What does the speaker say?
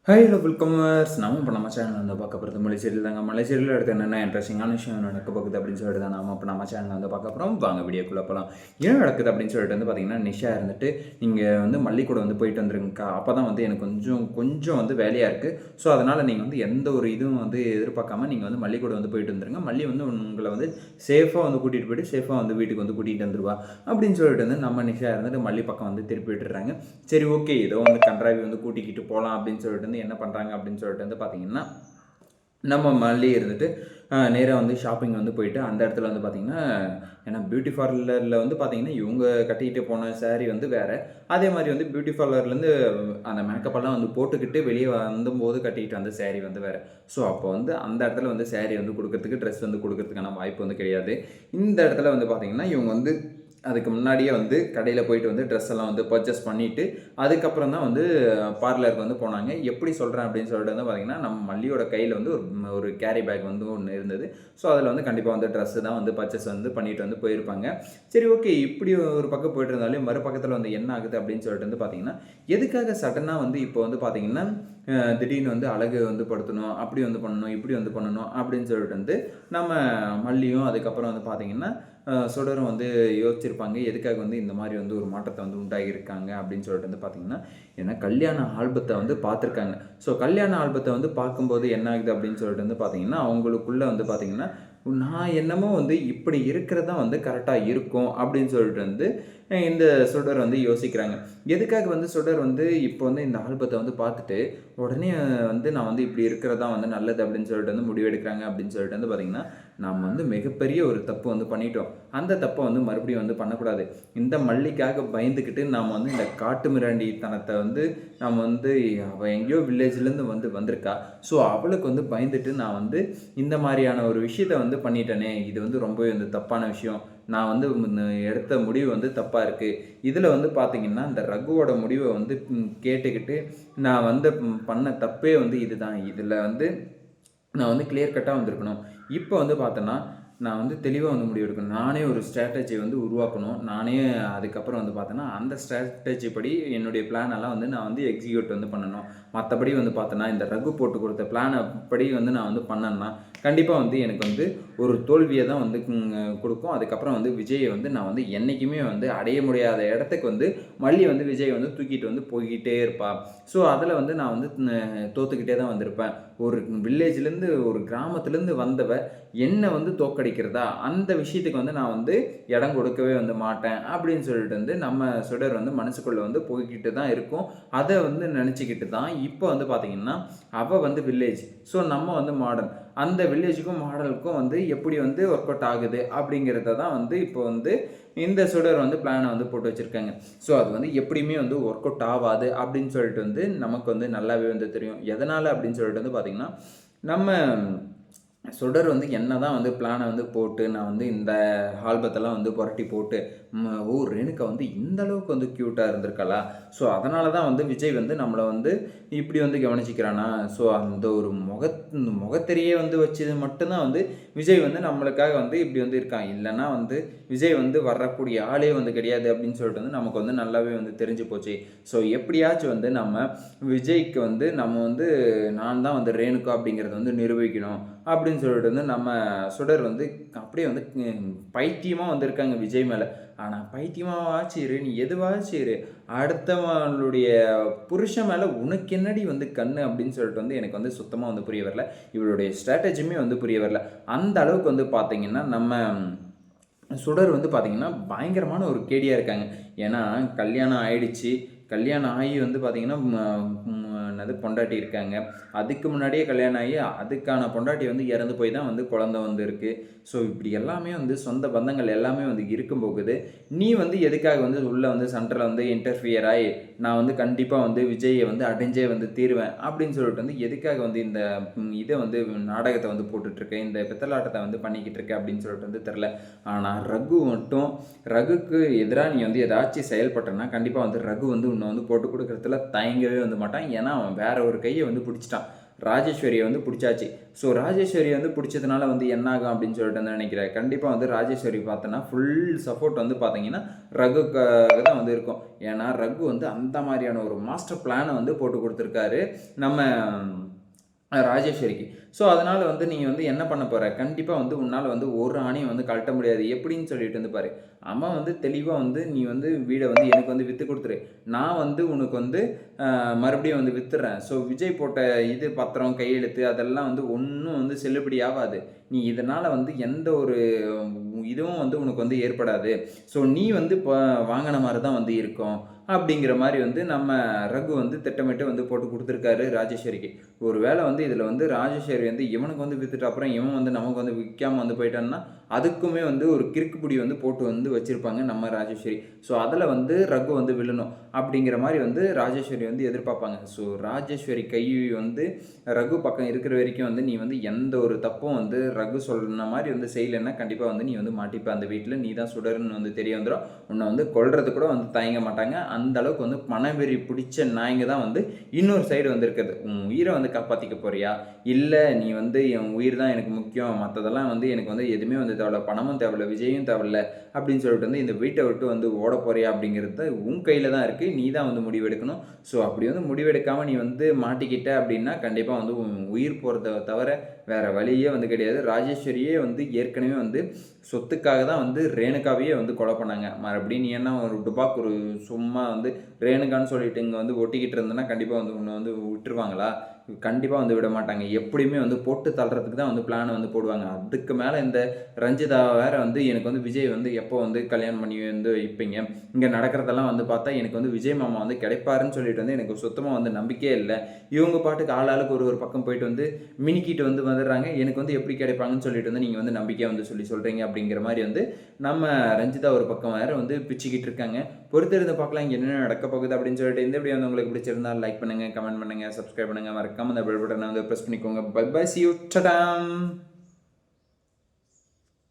Hi hello வெல்கமர்ஸ் நம்ம இப்போ நம்ம சேனல் வந்து பார்க்க போகிறது மலை சீரியல் தாங்க. மலை சீரியல் எடுத்து என்னென்ன இன்ட்ரெஸ்டிங்கான விஷயம் நடக்க போகுது அப்படின்னு சொல்லிட்டு தான் நம்ம இப்போ நம்ம சேனல் வந்து பார்க்க போகிறோம். வாங்க வீடியோக்குள்ளே போகலாம். என்ன நடக்குது அப்படின்னு சொல்லிட்டு வந்து பார்த்தீங்கன்னா, நிஷா இருந்துட்டு நீங்கள் வந்து மல்லி கூட வந்து போயிட்டு வந்துருங்கக்கா, அப்போ தான் வந்து எனக்கு கொஞ்சம் கொஞ்சம் வந்து வேலையாக இருக்குது. ஸோ அதனால் நீங்கள் வந்து எந்த ஒரு இதுவும் வந்து எதிர்பார்க்காம நீங்கள் வந்து மல்லி கூட வந்து போயிட்டு வந்துருங்க. மல்லி வந்து உங்களை வந்து சேஃபாக வந்து கூட்டிகிட்டு போயிட்டு சேஃபாக வந்து வீட்டுக்கு வந்து கூட்டிகிட்டு வந்துருவா அப்படின்னு சொல்லிட்டு வந்து நம்ம நிஷா இருந்துட்டு மல்லி பக்கம் வந்து திருப்பி விட்டுறாங்க. சரி ஓகே, ஏதோ வந்து கன்றாவி வந்து கூட்டிக்கிட்டு போகலாம் அப்படின்னு சொல்லிட்டு வந்து என்ன பண்ணுறாங்க அப்படின்னு சொல்லிட்டு வந்து பார்த்தீங்கன்னா, நம்ம மல்லி இருந்துட்டு நேராக வந்து ஷாப்பிங் வந்து போயிட்டு அந்த இடத்துல வந்து பார்த்தீங்கன்னா, ஏன்னா பியூட்டி பார்லரில் வந்து பார்த்தீங்கன்னா இவங்க கட்டிக்கிட்டு போன சாரீ வந்து வேறு. அதே மாதிரி வந்து பியூட்டி பார்லர்லேருந்து அந்த மேக்கப்பெல்லாம் வந்து போட்டுக்கிட்டு வெளியே வந்தபோது கட்டிக்கிட்டு வந்த சாரீ வந்து வேறு. ஸோ அப்போ வந்து அந்த இடத்துல வந்து சாரீ வந்து கொடுக்கறதுக்கு, ட்ரெஸ் வந்து கொடுக்கறதுக்கான வாய்ப்பு வந்து கிடையாது. இந்த இடத்துல வந்து பார்த்தீங்கன்னா இவங்க வந்து அதுக்கு முன்னாடியே வந்து கடையில் போயிட்டு வந்து ட்ரெஸ் எல்லாம் வந்து பர்ச்சேஸ் பண்ணிவிட்டு அதுக்கப்புறம் தான் வந்து பார்லருக்கு வந்து போனாங்க. எப்படி சொல்கிறேன் அப்படின்னு சொல்லிட்டு வந்து பார்த்தீங்கன்னா, நம்ம மல்லியோட கையில் வந்து ஒரு கேரி பேக் வந்து ஒன்று இருந்தது. ஸோ அதில் வந்து கண்டிப்பாக வந்து ட்ரெஸ்ஸு தான் வந்து பர்ச்சேஸ் வந்து பண்ணிட்டு வந்து போயிருப்பாங்க. சரி ஓகே, இப்படி ஒரு பக்கம் போயிட்டு இருந்தாலும் மறுபக்கத்தில் வந்து என்ன ஆகுது அப்படின்னு சொல்லிட்டு வந்து பார்த்தீங்கன்னா, எதுக்காக சடனாக வந்து இப்போ வந்து பார்த்தீங்கன்னா திடீர்னு வந்து அழகு வந்து படுத்தணும், அப்படி வந்து பண்ணணும், இப்படி வந்து பண்ணணும் அப்படின்னு சொல்லிட்டு வந்து நம்ம மல்லியும் அதுக்கப்புறம் வந்து பார்த்தீங்கன்னா சுடரும் வந்து யோசிச்சிருப்பாங்க. எதுக்காக வந்து இந்த மாதிரி வந்து ஒரு மாற்றத்தை வந்து உண்டாகியிருக்காங்க அப்படின்னு சொல்லிட்டு வந்து பார்த்தீங்கன்னா, ஏன்னா கல்யாண ஆல்பத்தை வந்து பார்த்துருக்காங்க. ஸோ கல்யாண ஆல்பத்தை வந்து பார்க்கும்போது என்ன ஆகுது அப்படின்னு சொல்லிட்டு வந்து பார்த்தீங்கன்னா, அவங்களுக்குள்ள வந்து பார்த்தீங்கன்னா, நான் என்னமோ வந்து இப்படி இருக்கிறது தான் வந்து கரெக்டாக இருக்கும் அப்படின்னு சொல்லிட்டு வந்து இந்த சுடர் வந்து யோசிக்கிறாங்க. எதுக்காக வந்து சுடர் வந்து இப்போ வந்து இந்த ஆல்பத்தை வந்து பார்த்துட்டு உடனே வந்து நான் வந்து இப்படி இருக்கிறது தான் வந்து நல்லது அப்படின்னு சொல்லிட்டு வந்து முடிவெடுக்கிறாங்க அப்படின்னு சொல்லிட்டு வந்து பார்த்தீங்கன்னா, நாம் வந்து மிகப்பெரிய ஒரு தப்பு வந்து பண்ணிட்டோம். அந்த தப்பை வந்து மறுபடியும் வந்து பண்ணக்கூடாது. இந்த மல்லிக்காக பயந்துக்கிட்டு நாம் வந்து இந்த காட்டு மிராண்டித்தனத்தை வந்து நம்ம வந்து அவள் எங்கேயோ வில்லேஜ்லேருந்து வந்து வந்திருக்கா. ஸோ அவளுக்கு வந்து பயந்துட்டு நான் வந்து இந்த மாதிரியான ஒரு விஷயத்த வந்து பண்ணிட்டேனே, இது வந்து ரொம்பவே வந்து தப்பான விஷயம். நான் வந்து எடுத்த முடிவு வந்து தப்பாக இருக்குது. இதில் வந்து பார்த்தீங்கன்னா, இந்த ரகுவோட முடிவை வந்து கேட்டுக்கிட்டு நான் வந்து பண்ண தப்பே வந்து இதுதான். இதில் வந்து நான் வந்து கிளியர் கட்டாக வந்திருக்கணும். இப்போ வந்து பார்த்தோன்னா, நான் வந்து தெளிவா வந்து முடிவெடுக்கணும். நானே ஒரு ஸ்ட்ராட்டஜி வந்து உருவாக்கணும். நானே அதுக்கப்புறம் வந்து பார்த்தோன்னா, அந்த ஸ்ட்ராட்டஜி படி என்னுடைய பிளான் எல்லாம் வந்து நான் வந்து எக்ஸிக்யூட் வந்து பண்ணணும். மற்றபடி வந்து பார்த்தோன்னா, இந்த ரகு போட்டு கொடுத்த பிளான் படி வந்து நான் வந்து பண்ணேன்னா, கண்டிப்பாக வந்து எனக்கு வந்து ஒரு தோல்வியை தான் வந்து கொடுக்கும். அதுக்கப்புறம் வந்து விஜயை வந்து நான் வந்து என்றைக்குமே வந்து அடைய முடியாத இடத்துக்கு வந்து மல்லி வந்து விஜய் வந்து தூக்கிட்டு வந்து போய்கிட்டே இருப்பா. ஸோ அதில் வந்து நான் வந்து தோத்துக்கிட்டே தான் வந்திருப்பேன். ஒரு வில்லேஜ்லேருந்து ஒரு கிராமத்துலேருந்து வந்தவ என்னை வந்து தோற்கடிக்கிறதா, அந்த விஷயத்துக்கு வந்து நான் வந்து இடம் கொடுக்கவே வந்து மாட்டேன் அப்படின்னு சொல்லிட்டு வந்து நம்ம சுடர் வந்து மனசுக்குள்ளே வந்து போய்கிட்டு தான் இருக்கும். அதை வந்து நினச்சிக்கிட்டு தான் இப்போ வந்து பார்த்திங்கன்னா, அவள் வந்து வில்லேஜ், ஸோ நம்ம வந்து மாடர்ன். அந்த வில்லேஜுக்கும் மாடலுக்கும் வந்து எப்படி வந்து ஒர்க் அவுட் ஆகுது அப்படிங்கிறத தான் வந்து இப்போ வந்து இந்த சுடர் வந்து பிளானை வந்து போட்டு வச்சுருக்காங்க. ஸோ அது வந்து எப்படியுமே வந்து ஒர்க் அவுட் ஆகாது அப்படின்னு சொல்லிட்டு வந்து நமக்கு வந்து நல்லாவே வந்து தெரியும். எதனால் அப்படின்னு சொல்லிட்டு வந்து பார்த்திங்கன்னா, நம்ம சுடர் வந்து என்ன தான் வந்து பிளானை வந்து போட்டு நான் வந்து இந்த ஆல்பத்தெல்லாம் வந்து புரட்டி போட்டு ஓ ரேணுகா வந்து இந்த அளவுக்கு வந்து க்யூட்டாக இருந்திருக்காளா, ஸோ அதனால தான் வந்து விஜய் வந்து நம்மளை வந்து இப்படி வந்து கவனிச்சிக்கிறானா, ஸோ அந்த ஒரு முகத்திரையே வந்து வச்சது மட்டும்தான் வந்து விஜய் வந்து நம்மளுக்காக வந்து இப்படி வந்து இருக்கான். இல்லைன்னா வந்து விஜய் வந்து வரக்கூடிய ஆளே வந்து கிடையாது அப்படின்னு சொல்லிட்டு வந்து நமக்கு வந்து நல்லாவே வந்து தெரிஞ்சு போச்சு. ஸோ எப்படியாச்சும் வந்து நம்ம விஜய்க்கு வந்து நம்ம வந்து நான் தான் வந்து ரேணுகா அப்படிங்கிறத வந்து நிரூபிக்கணும் அப்படின்னு சொல்லிட்டு வந்து நம்ம சுடர் வந்து அப்படியே வந்து பைத்தியமாக வந்திருக்காங்க விஜய் மேலே. ஆனால் பைத்தியமாவாச்சு இரு, நீ எதுவாச்சு இரு, அடுத்தவங்களுடைய புருஷன் மேலே உனக்கு என்னடி வந்து கண்ணு அப்படின்னு சொல்லிட்டு வந்து எனக்கு வந்து சுத்தமாக வந்து புரிய வரல. இவளுடைய ஸ்ட்ராட்டஜியுமே வந்து புரிய வரல. அந்த அளவுக்கு வந்து பார்த்தீங்கன்னா நம்ம சுடர் வந்து பார்த்திங்கன்னா பயங்கரமான ஒரு கேடியாக இருக்காங்க. ஏன்னா கல்யாணம் ஆயிடுச்சு, கல்யாணம் ஆகி வந்து பார்த்திங்கன்னா என்னது பொண்டாட்டி இருக்காங்க. அதுக்கு முன்னாடியே கல்யாணம் ஆகி அதுக்கான பொண்டாட்டி வந்து இறந்து போய் தான் வந்து குழந்தை வந்து இருக்குது. ஸோ இப்படி எல்லாமே வந்து சொந்த பந்தங்கள் எல்லாமே வந்து இருக்கும் போகுது. நீ வந்து எதுக்காக வந்து உள்ளே வந்து சென்டரில் வந்து இன்டர்ஃபியர் ஆகி நான் வந்து கண்டிப்பாக வந்து விஜயை வந்து அடைஞ்சே வந்து தீருவேன் அப்படின்னு சொல்லிட்டு வந்து எதுக்காக வந்து இந்த இதை வந்து நாடகத்தை வந்து போட்டுட்ருக்கேன், இந்த பித்தலாட்டத்தை வந்து பண்ணிக்கிட்டு இருக்கேன் அப்படின்னு சொல்லிட்டு வந்து தெரில. ஆனால் ரகு மட்டும் ரகுக்கு எதிராக நீ வந்து ஏதாச்சும் செயல்பட்டனா கண்டிப்பாக வந்து ரகு வந்து உன்னை வந்து போட்டு கொடுக்குறதுல தயங்கவே வந்து மாட்டான். ஏன்னா அவன் வேற ஒரு கையை வந்து பிடிச்சிட்டான். ராஜேஸ்வரியை வந்து பிடிச்சாச்சு. ஸோ ராஜேஸ்வரி வந்து பிடிச்சதுனால வந்து என்ன ஆகும் அப்படின்னு சொல்லிட்டு வந்து நினைக்கிறேன். கண்டிப்பாக வந்து ராஜேஸ்வரி பார்த்தோன்னா ஃபுல் சப்போர்ட் வந்து பார்த்தீங்கன்னா ரகுக்காக தான் வந்து இருக்கும். ஏன்னா ரகு வந்து அந்த மாதிரியான ஒரு மாஸ்டர் பிளானை வந்து போட்டு கொடுத்துருக்காரு நம்ம ராஜேஸ்வரிக்கு. ஸோ அதனால் வந்து நீ வந்து என்ன பண்ண போகிற, கண்டிப்பாக வந்து உன்னால் வந்து ஒரு ஆணையும் வந்து கழட்ட முடியாது எப்படின்னு சொல்லிட்டு வந்து பாரு. அவன் வந்து தெளிவாக வந்து நீ வந்து வீடை வந்து எனக்கு வந்து விற்று கொடுத்துரு, நான் வந்து உனக்கு வந்து மறுபடியும் வந்து விற்றுறேன். ஸோ விஜய் போட்ட இது பத்திரம் கையெழுத்து அதெல்லாம் வந்து ஒன்றும் வந்து செல்லுபடி ஆகாது. நீ இதனால் வந்து எந்த ஒரு இதுவும் வந்து உனக்கு வந்து ஏற்படாது. ஸோ நீ வந்து இப்போ வாங்கின மாதிரி தான் வந்து இருக்கும் அப்படிங்கிற மாதிரி வந்து நம்ம ரகு வந்து திட்டமிட்டு வந்து போட்டு கொடுத்துருக்காரு ராஜேஸ்வரிக்கு. ஒரு வேளை வந்து இதில் வந்து ராஜேஸ்வரி வந்து இவனுக்கு வந்து விற்றுட்டு அப்புறம் இவன் வந்து நமக்கு வந்து விற்காமல் வந்து போயிட்டான்னா அதுக்குமே வந்து ஒரு கிறுக்குப்பிடி வந்து போட்டு வந்து வச்சுருப்பாங்க நம்ம ராஜேஸ்வரி. ஸோ அதில் வந்து ரகு வந்து விழணும் அப்படிங்கிற மாதிரி வந்து ராஜேஸ்வரி வந்து எதிர்பார்ப்பாங்க. ஸோ ராஜேஸ்வரி கை வந்து ரகு பக்கம் இருக்கிற வரைக்கும் வந்து நீ வந்து எந்த ஒரு தப்பும் வந்து ரகு சொன்ன மாதிரி வந்து செய்யலைன்னா கண்டிப்பாக வந்து நீ வந்து மாட்டிப்ப அந்த வீட்டில். நீ தான் சுடர்னு வந்து தெரிய வந்துடும். உன்னை வந்து கொல்றது கூட வந்து தயங்க மாட்டாங்க. அந்த அளவுக்கு வந்து பணவெறி பிடிச்ச நாய்ங்க தான் வந்து இன்னொரு சைடு வந்து இருக்குது. உன் உயிரை வந்து காப்பாற்றிக்க போறியா, இல்லை நீ வந்து என் உயிர் தான் எனக்கு முக்கியம், மற்றதெல்லாம் வந்து எனக்கு வந்து எதுவுமே வந்து தேவையில்ல, பணமும் தேவையில்ல, விஜயும் தேவையில்ல அப்படின்னு சொல்லிட்டு வந்து இந்த வீட்டை விட்டு வந்து ஓட போறியா அப்படிங்கிறது உன் கையில் தான் இருக்குது. நீ தான் வந்து முடிவெடுக்கணும். ஸோ அப்படி வந்து முடிவெடுக்காமல் நீ வந்து மாட்டிக்கிட்ட அப்படின்னா கண்டிப்பாக வந்து உன் உயிர் போகிறத தவிர வேறு வழியே வந்து கிடையாது. ராஜேஸ்வரியே வந்து ஏற்கனவே வந்து சொத்துக்காக தான் வந்து ரேணுகாவையே வந்து கொலை பண்ணாங்க. மறுபடியும் நீ என்ன ஒரு டுபாக் ஒரு சும்மா வந்து ரேணுகான்னு சொல்லிட்டு இங்கே வந்து ஒட்டிக்கிட்டு இருந்தேன்னா கண்டிப்பாக வந்து உன்னை வந்து விட்டுருவாங்களா? கண்டிப்பாக வந்து விட மாட்டாங்க. எப்படியுமே வந்து போட்டு தள்ளுறதுக்கு தான் வந்து பிளானை வந்து போடுவாங்க. அதுக்கு மேலே இந்த ரஞ்சிதா வேற வந்து எனக்கு வந்து விஜய் வந்து எப்போ வந்து கல்யாணம் பண்ணி வந்து வைப்பீங்க, இங்கே நடக்கிறதெல்லாம் வந்து பார்த்தா எனக்கு வந்து விஜய் மாமா வந்து கிடைப்பாருன்னு சொல்லிட்டு வந்து எனக்கு சுத்தமாக வந்து நம்பிக்கையே இல்லை. இவங்க பாட்டுக்கு ஆளாளுக்கு ஒரு ஒரு பக்கம் போயிட்டு வந்து மினிக்கிட்டு வந்து வந்துடுறாங்க. எனக்கு வந்து எப்படி கிடைப்பாங்கன்னு சொல்லிட்டு வந்து நீங்கள் வந்து நம்பிக்கையாக வந்து சொல்கிறீங்க அப்படிங்கிற மாதிரி வந்து நம்ம ரஞ்சிதா ஒரு பக்கம் வேறு வந்து பிச்சுக்கிட்டு இருக்காங்க. பொறுத்திருந்து பார்க்கலாம் இங்கே என்ன நடக்க போகுது அப்படின்னு சொல்லிட்டு. இந்த வீடியோ வந்து உங்களுக்கு பிடிச்சிருந்தால் லைக் பண்ணுங்கள், கமெண்ட் பண்ணுங்கள், சப்ஸ்கிரைப் பண்ணுங்கள், மறக்காம அந்த பெல் பட்டனை வந்து ப்ரெஸ் பண்ணிக்கோங்க. Bye bye, see you, ta-da!